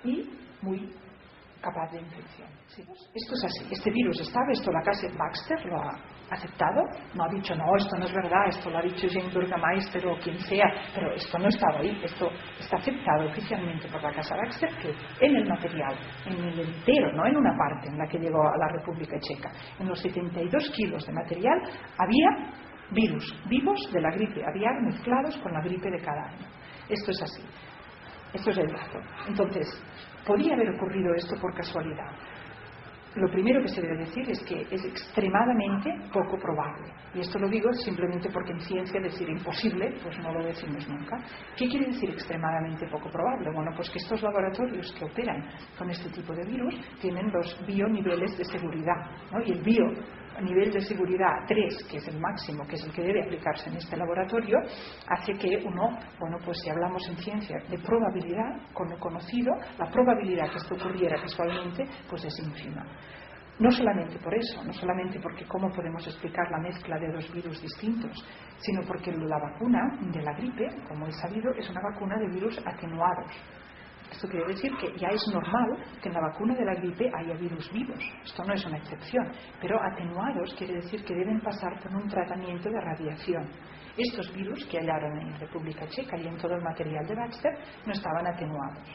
y muy capaz de infección. Sí. Esto es así, este virus estaba, esto la casa Baxter lo ha aceptado, no ha dicho no, esto no es verdad, esto lo ha dicho Jane Burgermeister o quien sea, pero esto no estaba ahí, esto está aceptado oficialmente por la casa Baxter, que en el material, en el entero, no en una parte en la que llegó a la República Checa, en los 72 kilos de material había virus vivos de la gripe aviar mezclados con la gripe de cada año. Esto es así, esto es el dato. Entonces, ¿podía haber ocurrido esto por casualidad? Lo primero que se debe decir es que es extremadamente poco probable. Y esto lo digo simplemente porque en ciencia decir imposible, pues no lo decimos nunca. ¿Qué quiere decir extremadamente poco probable? Bueno, pues que estos laboratorios que operan con este tipo de virus tienen los bioniveles de seguridad, ¿no? Y el nivel de seguridad 3, que es el máximo, que es el que debe aplicarse en este laboratorio, hace que uno, bueno, pues si hablamos en ciencia de probabilidad, con lo conocido, la probabilidad que esto ocurriera casualmente, pues es ínfima. No solamente por eso, no solamente porque cómo podemos explicar la mezcla de dos virus distintos, sino porque la vacuna de la gripe, como es sabido, es una vacuna de virus atenuados. Esto quiere decir que ya es normal que en la vacuna de la gripe haya virus vivos. Esto no es una excepción. Pero atenuados quiere decir que deben pasar por un tratamiento de radiación. Estos virus que hallaron en República Checa y en todo el material de Baxter no estaban atenuados.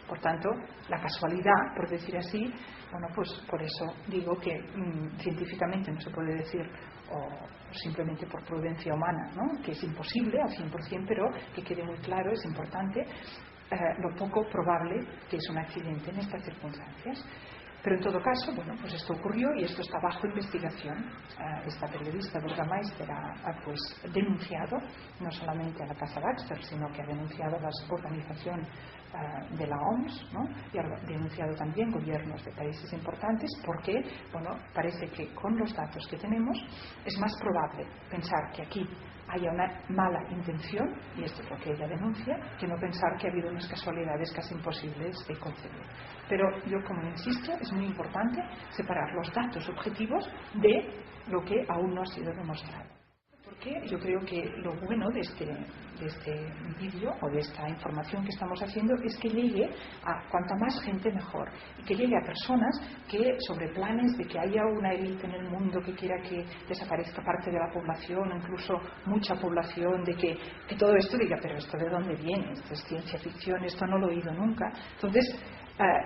Por tanto, la casualidad, por decir así, bueno, pues por eso digo que científicamente no se puede decir, o simplemente por prudencia humana, ¿no?, que es imposible al 100%, pero que quede muy claro, es importante, lo poco probable que es un accidente en estas circunstancias. Pero en todo caso, bueno, pues esto ocurrió y esto está bajo investigación. Esta periodista Burgermeister ha pues denunciado no solamente a la casa Baxter, sino que ha denunciado a la organización de la OMS, ¿no?, y ha denunciado también gobiernos de países importantes, porque, bueno, parece que con los datos que tenemos es más probable pensar que aquí haya una mala intención, y esto es lo que ella denuncia, que no pensar que ha habido unas casualidades casi imposibles de concebir. Pero yo, como insisto, es muy importante separar los datos objetivos de lo que aún no ha sido demostrado. Porque yo creo que lo bueno de este vídeo o de esta información que estamos haciendo es que llegue a cuanta más gente mejor, y que llegue a personas que, sobre planes de que haya una élite en el mundo que quiera que desaparezca parte de la población, incluso mucha población, de que todo esto diga, pero ¿esto de dónde viene? Esto es ciencia ficción, esto no lo he oído nunca. Entonces,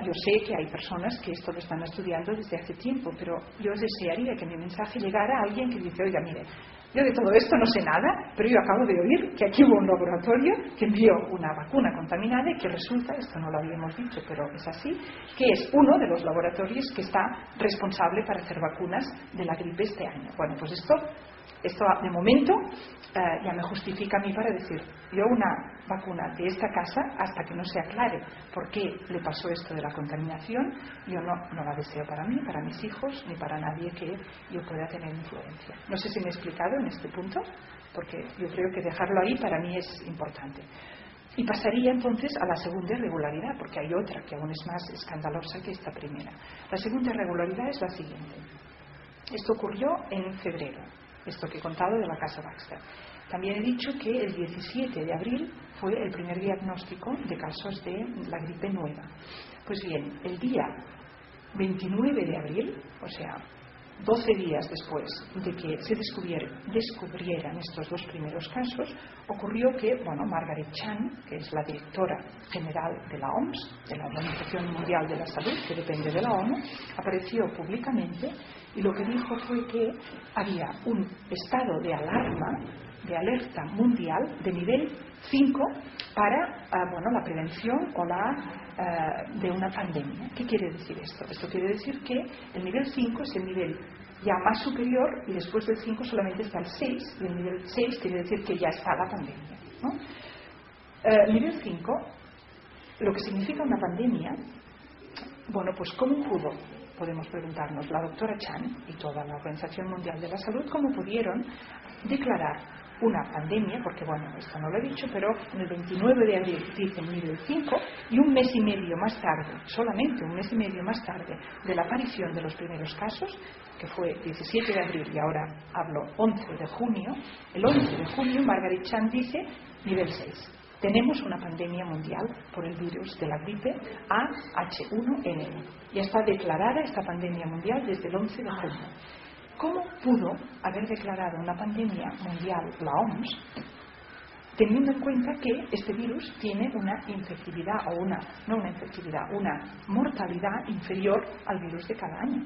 yo sé que hay personas que esto lo están estudiando desde hace tiempo, pero yo desearía que mi mensaje llegara a alguien que dice, oiga, mire, yo de todo esto no sé nada, pero yo acabo de oír que aquí hubo un laboratorio que envió una vacuna contaminada y que resulta, esto no lo habíamos dicho, pero es así, que es uno de los laboratorios que está responsable para hacer vacunas de la gripe este año. Bueno, pues esto de momento ya me justifica a mí para decir, yo una vacuna de esta casa, hasta que no se aclare por qué le pasó esto de la contaminación, yo no la deseo para mí, para mis hijos, ni para nadie que yo pueda tener influencia. No sé si me he explicado en este punto, porque yo creo que dejarlo ahí para mí es importante. Y pasaría entonces a la segunda irregularidad, porque hay otra que aún es más escandalosa que esta primera. La segunda irregularidad es la siguiente. Esto ocurrió en febrero, esto que he contado de la casa Baxter. También he dicho que el 17 de abril fue el primer diagnóstico de casos de la gripe nueva. Pues bien, el día 29 de abril, o sea, 12 días después de que se descubrieran estos dos primeros casos, ocurrió que, Margaret Chan, que es la directora general de la OMS, de la Organización Mundial de la Salud, que depende de la ONU, apareció públicamente y lo que dijo fue que había un estado de alerta mundial de nivel 5 para la prevención o de una pandemia. ¿Qué quiere decir esto? Esto quiere decir que el nivel 5 es el nivel ya más superior, y después del 5 solamente está el 6, y el nivel 6 quiere decir que ya está la pandemia, ¿no? Nivel 5, lo que significa una pandemia, pues ¿cómo pudo? Podemos preguntarnos, la doctora Chan y toda la Organización Mundial de la Salud, ¿cómo pudieron declarar una pandemia? Porque esto no lo he dicho, pero en el 29 de abril dicen nivel 5, y un mes y medio más tarde, solamente un mes y medio más tarde de la aparición de los primeros casos, que fue 17 de abril y ahora hablo 11 de junio, el 11 de junio Margaret Chan dice nivel 6. Tenemos una pandemia mundial por el virus de la gripe A/H1N1. Ya está declarada esta pandemia mundial desde el 11 de junio. ¿Cómo pudo haber declarado una pandemia mundial la OMS, teniendo en cuenta que este virus tiene una infectividad, o una mortalidad inferior al virus de cada año?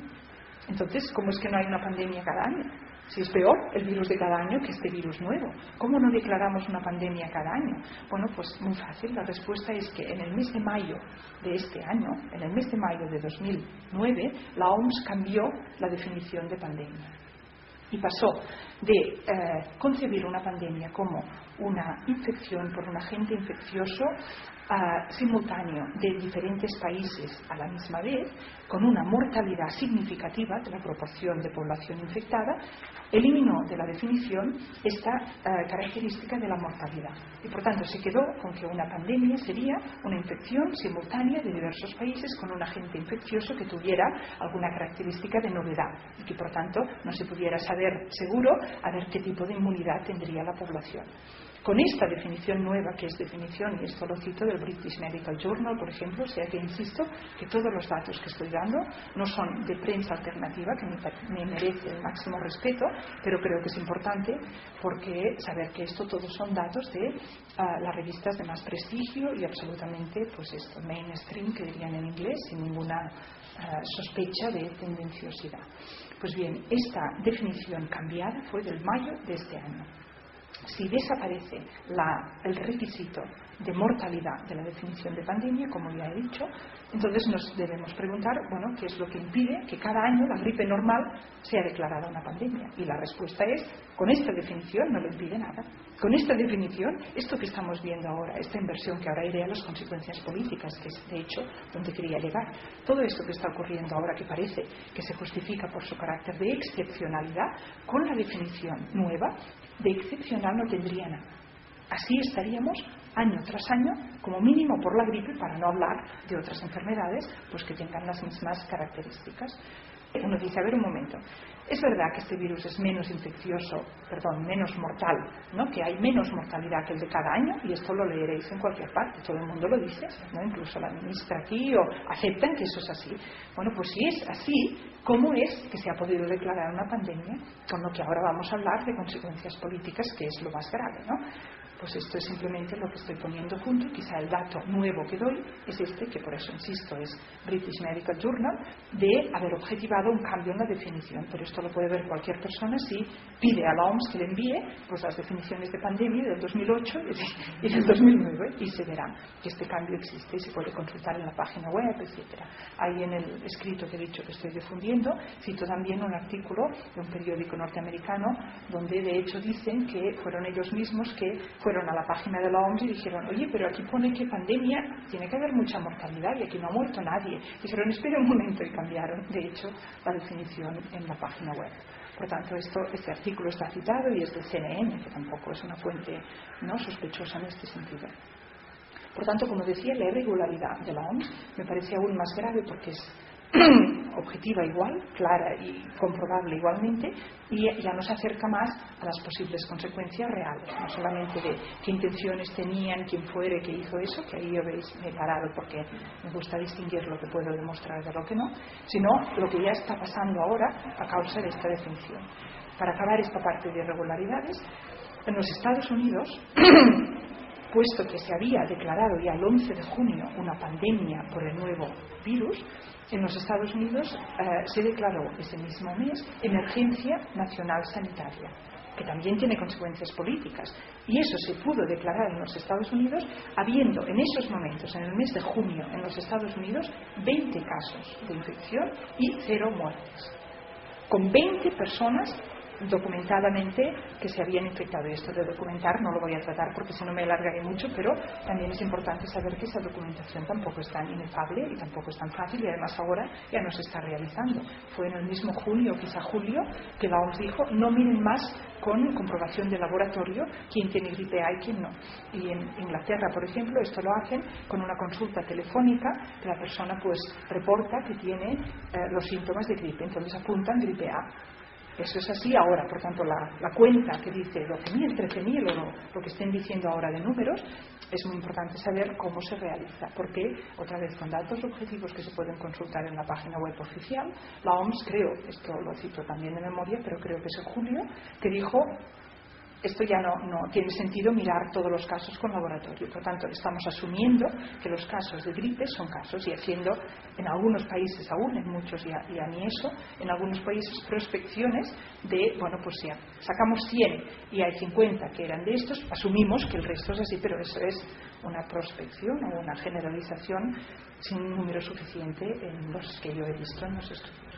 Entonces, ¿cómo es que no hay una pandemia cada año? Si es peor el virus de cada año que este virus nuevo, ¿cómo no declaramos una pandemia cada año? Bueno, pues muy fácil. La respuesta es que en el mes de mayo de este año, en el mes de mayo de 2009, la OMS cambió la definición de pandemia y pasó de concebir una pandemia como una infección por un agente infeccioso simultáneo de diferentes países a la misma vez, con una mortalidad significativa de la proporción de población infectada, eliminó de la definición esta característica de la mortalidad. Y por tanto se quedó con que una pandemia sería una infección simultánea de diversos países con un agente infeccioso que tuviera alguna característica de novedad y que por tanto no se pudiera saber seguro a ver qué tipo de inmunidad tendría la población. Con esta definición nueva, que es definición, y esto lo cito del British Medical Journal, por ejemplo, o sea que insisto que todos los datos que estoy dando no son de prensa alternativa, que me merece el máximo respeto, pero creo que es importante porque saber que esto todos son datos de las revistas de más prestigio y absolutamente, pues esto, mainstream, que dirían en inglés, sin ninguna sospecha de tendenciosidad. Pues bien, esta definición cambiada fue del mayo de este año. Si desaparece el requisito de mortalidad de la definición de pandemia, como ya he dicho, entonces nos debemos preguntar, bueno, ¿qué es lo que impide que cada año la gripe normal sea declarada una pandemia? Y la respuesta es, con esta definición no lo impide nada. Con esta definición, esto que estamos viendo ahora, esta inversión que ahora iré a las consecuencias políticas, que es de hecho donde quería llegar, todo esto que está ocurriendo ahora que parece que se justifica por su carácter de excepcionalidad, con la definición nueva, de excepcional no tendría nada. Así estaríamos año tras año, como mínimo por la gripe, para no hablar de otras enfermedades pues que tengan las mismas características. Uno dice, a ver un momento, es verdad que este virus es menos menos mortal, ¿no? Que hay menos mortalidad que el de cada año, y esto lo leeréis en cualquier parte, todo el mundo lo dice, ¿no? Incluso la ministra aquí, o aceptan que eso es así. Bueno, pues si es así, ¿cómo es que se ha podido declarar una pandemia? Con lo que ahora vamos a hablar de consecuencias políticas, que es lo más grave, ¿no? Pues esto es simplemente lo que estoy poniendo junto. Quizá el dato nuevo que doy es este, que por eso insisto es British Medical Journal, de haber objetivado un cambio en la definición. Pero esto lo puede ver cualquier persona si pide a la OMS que le envíe pues las definiciones de pandemia del 2008 y del 2009, y se verá que este cambio existe y se puede consultar en la página web, etcétera. Ahí en el escrito que he dicho que estoy difundiendo cito también un artículo de un periódico norteamericano donde de hecho dicen que fueron ellos mismos que fueron a la página de la OMS y dijeron, oye, pero aquí pone que pandemia tiene que haber mucha mortalidad y aquí no ha muerto nadie. Dijeron, espera un momento, y cambiaron de hecho la definición en la página web. Por tanto, este artículo está citado y es de CNN, que tampoco es una fuente no sospechosa en este sentido. Por tanto, como decía, la irregularidad de la OMS me parece aún más grave porque es objetiva igual, clara y comprobable igualmente, y ya nos acerca más a las posibles consecuencias reales, no solamente de qué intenciones tenían, quién fuere que hizo eso, que ahí habéis parado porque me gusta distinguir lo que puedo demostrar de lo que no, sino lo que ya está pasando ahora a causa de esta definición. Para acabar esta parte de irregularidades, en los Estados Unidos puesto que se había declarado ya el 11 de junio una pandemia por el nuevo virus, en los Estados Unidos se declaró ese mismo mes emergencia nacional sanitaria, que también tiene consecuencias políticas. Y eso se pudo declarar en los Estados Unidos habiendo en esos momentos, en el mes de junio, en los Estados Unidos, 20 casos de infección y 0 muertes. Con 20 personas documentadamente que se habían infectado. Esto de documentar no lo voy a tratar porque si no me alargaré mucho, pero también es importante saber que esa documentación tampoco es tan inefable y tampoco es tan fácil, y además ahora ya no se está realizando. Fue en el mismo junio, quizá julio, que la OMS dijo no miren más con comprobación de laboratorio quién tiene gripe A y quién no. Y en Inglaterra, por ejemplo, esto lo hacen con una consulta telefónica que la persona pues reporta que tiene los síntomas de gripe, entonces apuntan gripe A. Eso es así ahora. Por tanto, la cuenta que dice 12.000, 13.000 o lo que estén diciendo ahora de números, es muy importante saber cómo se realiza, porque, otra vez, con datos objetivos que se pueden consultar en la página web oficial, la OMS, creo, esto lo cito también de memoria, pero creo que es en julio, que dijo: esto ya no tiene sentido mirar todos los casos con laboratorio. Por tanto, estamos asumiendo que los casos de gripe son casos, y haciendo en algunos países aún, en muchos ya ni eso, en algunos países prospecciones de, bueno, pues ya sacamos 100 y hay 50 que eran de estos, asumimos que el resto es así, pero eso es una prospección o una generalización sin un número suficiente en los que yo he visto en los estudios.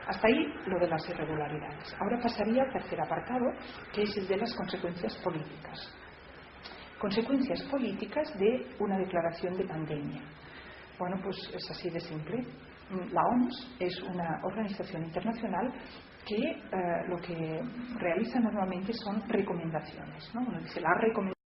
Hasta ahí lo de las irregularidades. Ahora pasaría al tercer apartado, que es el de las consecuencias políticas. Consecuencias políticas de una declaración de pandemia. Bueno, pues es así de simple. La OMS es una organización internacional que lo que realiza normalmente son recomendaciones, ¿no? Uno dice las recomendaciones